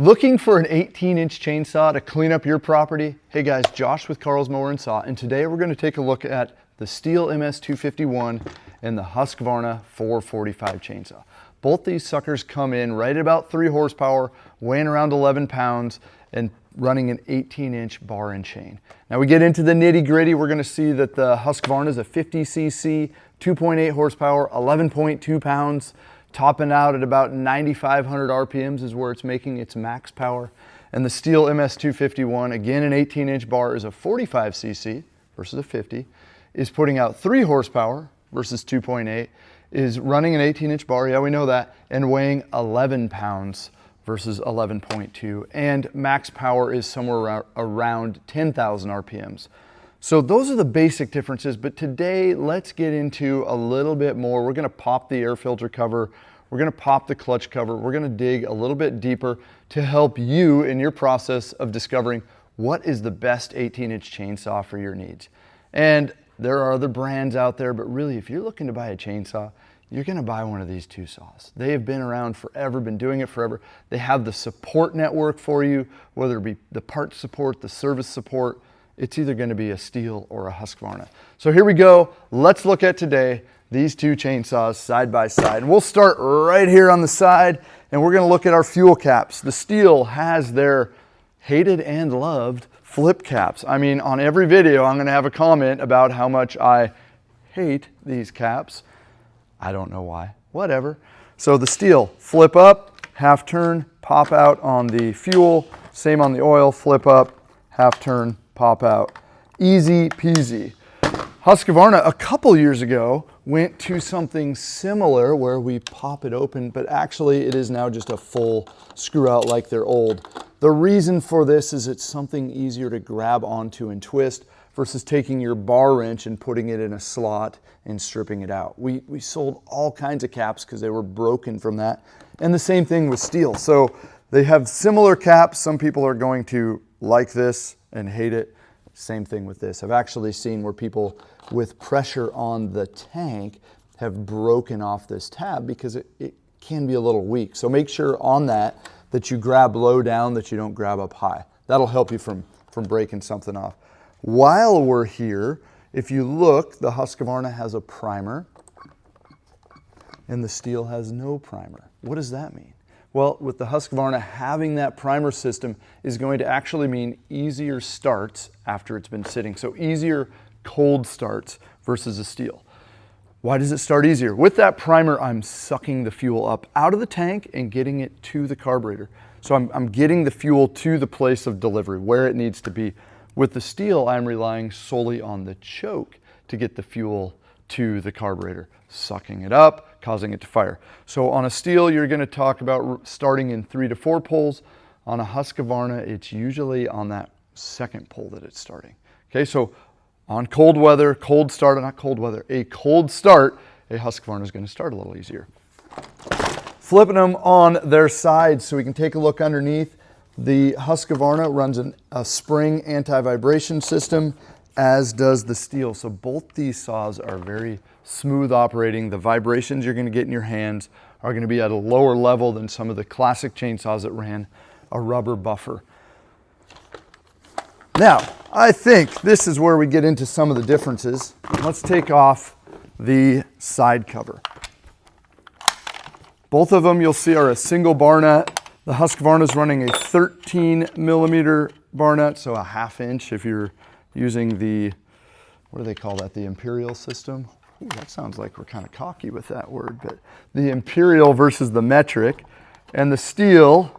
Looking for an 18-inch chainsaw to clean up your property? Hey guys, Josh with Carl's Mower and Saw, and today we're going to take a look at the STIHL MS 251 and the Husqvarna 445 chainsaw. Both these suckers come in right at about 3 horsepower, weighing around 11 pounds, and running an 18-inch bar and chain. Now we get into the nitty-gritty. We're going to see that the Husqvarna is a 50cc, 2.8 horsepower, 11.2 pounds, topping out at about 9,500 RPMs is where it's making its max power. And the STIHL MS 251, again an 18-inch bar, is a 45cc versus a 50, is putting out 3 horsepower versus 2.8, is running an 18-inch bar, yeah we know that, and weighing 11 pounds versus 11.2, and max power is somewhere around 10,000 RPMs. So those are the basic differences, but today let's get into a little bit more. We're gonna pop the air filter cover, we're gonna pop the clutch cover, we're gonna dig a little bit deeper to help you in your process of discovering what is the best 18-inch chainsaw for your needs. And there are other brands out there, but really if you're looking to buy a chainsaw, you're gonna buy one of these two saws. They have been around forever, been doing it forever. They have the support network for you, whether it be the parts support, the service support. It's either gonna be a STIHL or a Husqvarna. So here we go. Let's look at today these two chainsaws side by side. And we'll start right here on the side, and we're gonna look at our fuel caps. The STIHL has their hated and loved flip caps. I mean, on every video, I'm gonna have a comment about how much I hate these caps. I don't know why, whatever. So the STIHL, flip up, half turn, pop out on the fuel. Same on the oil, flip up, half turn, pop out. Easy peasy. Husqvarna a couple years ago went to something similar where we pop it open, but actually it is now just a full screw out like they're old. The reason for this is it's something easier to grab onto and twist versus taking your bar wrench and putting it in a slot and stripping it out. We sold all kinds of caps because they were broken from that. And the same thing with STIHL. So they have similar caps. Some people are going to like this and hate it. Same thing with this. I've actually seen where people with pressure on the tank have broken off this tab because it can be a little weak. So make sure on that you grab low down, that you don't grab up high. That'll help you from breaking something off. While we're here, if you look, the Husqvarna has a primer and the STIHL has no primer. What does that mean? Well, with the Husqvarna, having that primer system is going to actually mean easier starts after it's been sitting. So easier cold starts versus a STIHL. Why does it start easier? With that primer, I'm sucking the fuel up out of the tank and getting it to the carburetor. So I'm getting the fuel to the place of delivery, where it needs to be. With the STIHL, I'm relying solely on the choke to get the fuel to the carburetor, sucking it up, causing it to fire. So on a STIHL, you're gonna talk about starting in 3 to 4 pulls. On a Husqvarna, it's usually on that second pull that it's starting. Okay, so on cold weather, a cold start, a Husqvarna is gonna start a little easier. Flipping them on their sides so we can take a look underneath. The Husqvarna runs a spring anti-vibration system, as does the STIHL. So both these saws are very smooth operating. The vibrations you're gonna get in your hands are gonna be at a lower level than some of the classic chainsaws that ran a rubber buffer. Now, I think this is where we get into some of the differences. Let's take off the side cover. Both of them you'll see are a single bar nut. The Husqvarna is running a 13 millimeter bar nut, so a 1/2 inch if you're using the, what do they call that, the Imperial system? Ooh, that sounds like we're kind of cocky with that word, but the Imperial versus the metric. And the STIHL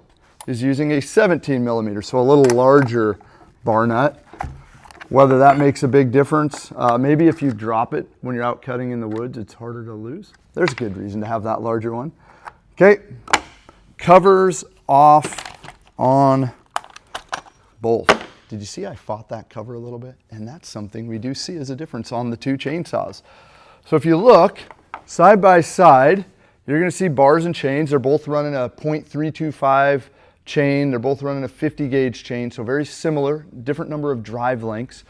is using a 17 millimeter, so a little larger bar nut. Whether that makes a big difference, maybe if you drop it when you're out cutting in the woods, it's harder to lose. There's a good reason to have that larger one. Okay, covers off on both. Did you see I fought that cover a little bit? And that's something we do see as a difference on the two chainsaws. So if you look side by side, you're gonna see bars and chains. They're both running a 0.325 chain. They're both running a 50 gauge chain, so very similar, different number of drive lengths.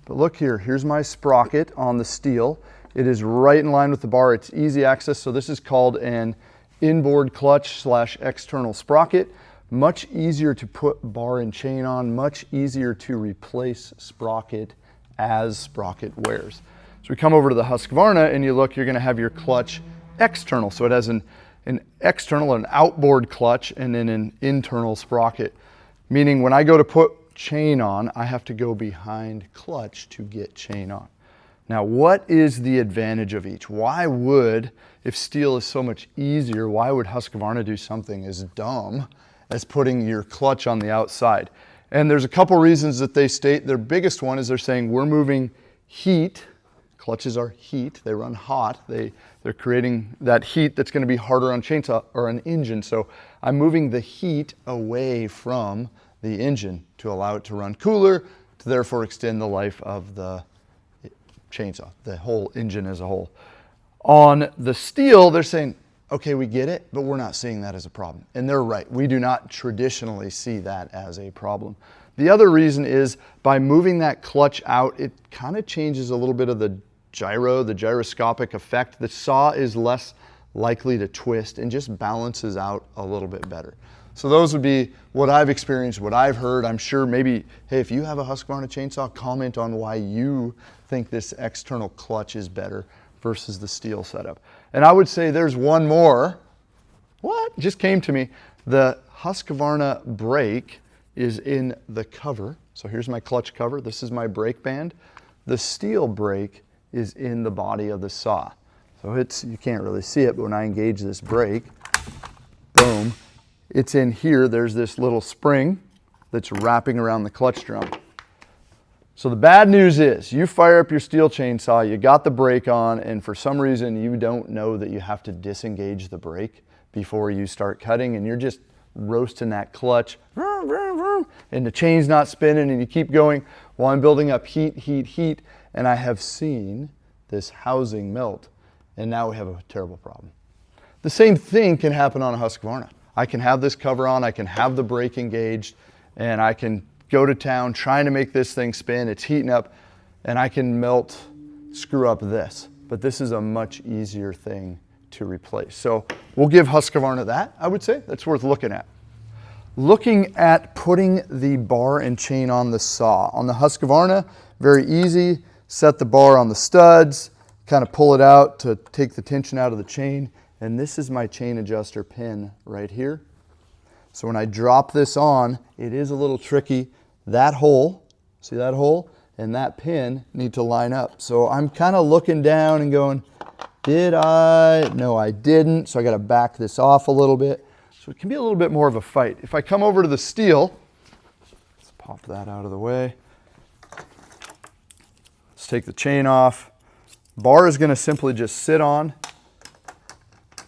But look here, here's my sprocket on the STIHL. It is right in line with the bar. It's easy access, so this is called an inboard clutch / external sprocket. much easier to put bar and chain on, much easier to replace sprocket as sprocket wears. So we come over to the Husqvarna and you look, you're gonna have your clutch external. So it has an external, an outboard clutch, and then an internal sprocket. Meaning when I go to put chain on, I have to go behind clutch to get chain on. Now, what is the advantage of each? Why would, if STIHL is so much easier, why would Husqvarna do something as dumb as putting your clutch on the outside? And there's a couple reasons that they state. Their biggest one is they're saying we're moving heat. Clutches are heat, they run hot. They're creating that heat that's gonna be harder on chainsaw or an engine. So I'm moving the heat away from the engine to allow it to run cooler, to therefore extend the life of the chainsaw, the whole engine as a whole. On the STIHL, they're saying, okay, we get it, but we're not seeing that as a problem. And they're right, we do not traditionally see that as a problem. The other reason is by moving that clutch out, it kind of changes a little bit of the gyroscopic effect. The saw is less likely to twist and just balances out a little bit better. So those would be what I've experienced, what I've heard. I'm sure maybe, hey, if you have a Husqvarna chainsaw, comment on why you think this external clutch is better versus the STIHL setup. And I would say there's one more. What? Just came to me. The Husqvarna brake is in the cover. So here's my clutch cover. This is my brake band. The STIHL brake is in the body of the saw. So you can't really see it, but when I engage this brake, boom, it's in here. There's this little spring that's wrapping around the clutch drum. So the bad news is you fire up your STIHL chainsaw, you got the brake on, and for some reason you don't know that you have to disengage the brake before you start cutting, and you're just roasting that clutch, and the chain's not spinning, and you keep going while I'm building up heat, and I have seen this housing melt, and now we have a terrible problem. The same thing can happen on a Husqvarna. I can have this cover on, I can have the brake engaged, and I can go to town trying to make this thing spin, it's heating up, and I can screw up this. But this is a much easier thing to replace. So we'll give Husqvarna that, I would say. That's worth looking at. Looking at putting the bar and chain on the saw. On the Husqvarna, very easy. Set the bar on the studs, kind of pull it out to take the tension out of the chain. And this is my chain adjuster pin right here. So when I drop this on, it is a little tricky. That hole, see that hole? And that pin need to line up. So I'm kind of looking down and going, did I? No, I didn't. So I got to back this off a little bit. So it can be a little bit more of a fight. If I come over to the STIHL, let's pop that out of the way. Let's take the chain off. Bar is going to simply just sit on,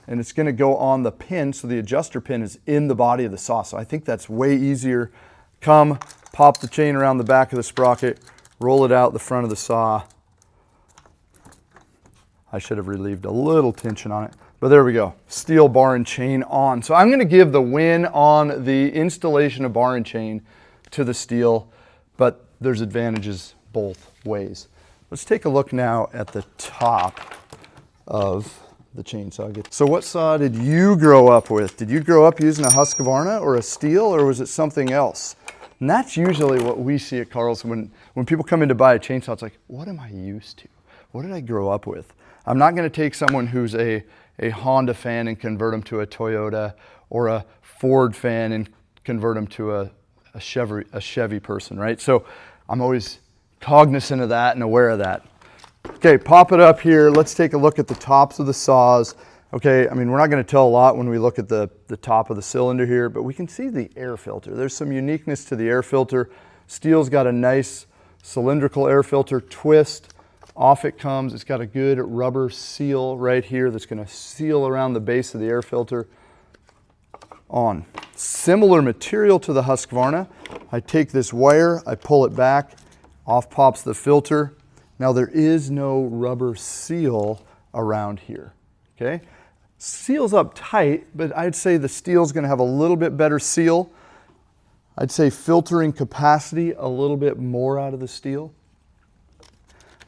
and it's going to go on the pin, so the adjuster pin is in the body of the saw. So I think that's way easier. Come, pop the chain around the back of the sprocket, roll it out the front of the saw. I should have relieved a little tension on it, but there we go. STIHL bar and chain on. So I'm going to give the win on the installation of bar and chain to the STIHL, but there's advantages both ways. Let's take a look now at the top of the chainsaw. So what saw did you grow up with? Did you grow up using a Husqvarna or a STIHL, or was it something else? And that's usually what we see at Carl's when people come in to buy a chainsaw. It's like, what am I used to? What did I grow up with? I'm not going to take someone who's a Honda fan and convert them to a Toyota, or a Ford fan and convert them to a Chevy person, right? So I'm always cognizant of that and aware of that. Okay, pop it up here. Let's take a look at the tops of the saws. Okay, I mean, we're not going to tell a lot when we look at the top of the cylinder here, but we can see the air filter. There's some uniqueness to the air filter. STIHL's got a nice cylindrical air filter twist. Off it comes. It's got a good rubber seal right here that's going to seal around the base of the air filter. On. Similar material to the Husqvarna. I take this wire, I pull it back, off pops the filter. Now there is no rubber seal around here, okay? Seal's up tight, but I'd say the STIHL's gonna have a little bit better seal. I'd say filtering capacity a little bit more out of the STIHL.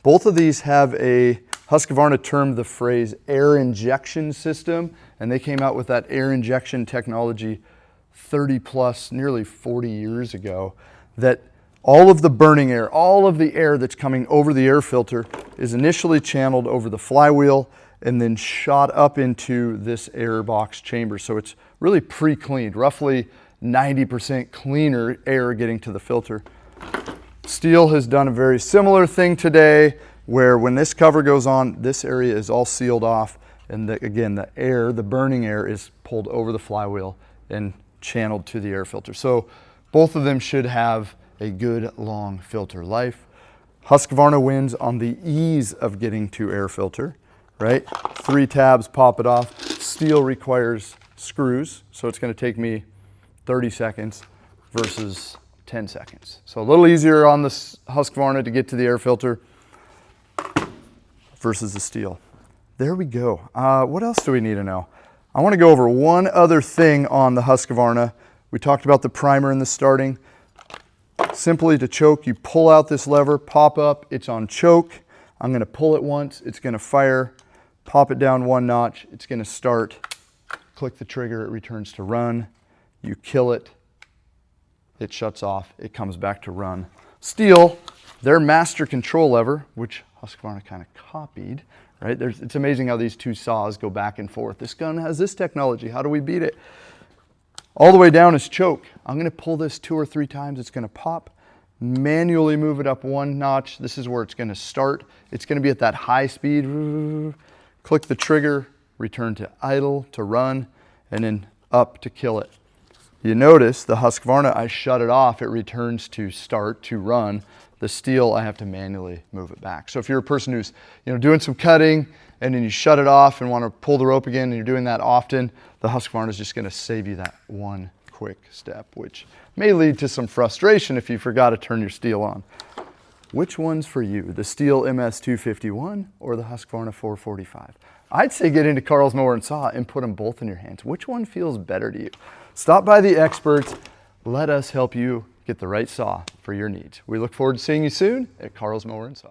Both of these have a, Husqvarna termed the phrase air injection system, and they came out with that air injection technology 30 plus, nearly 40 years ago, that all of the burning air, all of the air that's coming over the air filter is initially channeled over the flywheel and then shot up into this air box chamber. So it's really pre-cleaned, roughly 90% cleaner air getting to the filter. STIHL has done a very similar thing today, where when this cover goes on, this area is all sealed off, and again, the air, the burning air, is pulled over the flywheel and channeled to the air filter. So both of them should have a good long filter life. Husqvarna wins on the ease of getting to air filter, right? 3 tabs, pop it off. STIHL requires screws, so it's going to take me 30 seconds versus 10 seconds. So a little easier on the Husqvarna to get to the air filter versus the STIHL. There we go. What else do we need to know? I want to go over one other thing on the Husqvarna. We talked about the primer and the starting. Simply to choke, you pull out this lever, pop up, it's on choke. I'm going to pull it once, it's going to fire, pop it down 1 notch, it's going to start. Click the trigger, it returns to run. You kill it, it shuts off, it comes back to run. STIHL, their master control lever, which Husqvarna kind of copied, right? It's amazing how these 2 saws go back and forth. This gun has this technology. How do we beat it? All the way down is choke. I'm going to pull this 2 or 3 times. It's going to pop. Manually move it up 1 notch. This is where it's going to start. It's going to be at that high speed. Click the trigger, return to idle to run, and then up to kill it. You notice the Husqvarna, I shut it off. It returns to start, to run. The STIHL, I have to manually move it back. So if you're a person who's doing some cutting and then you shut it off and want to pull the rope again and you're doing that often, the Husqvarna is just going to save you that one quick step, which may lead to some frustration if you forgot to turn your STIHL on. Which one's for you, the STIHL MS 251 or the Husqvarna 445? I'd say get into Carl's Mower and Saw and put them both in your hands. Which one feels better to you? Stop by the experts. Let us help you get the right saw for your needs. We look forward to seeing you soon at Carl's Mower and Saw.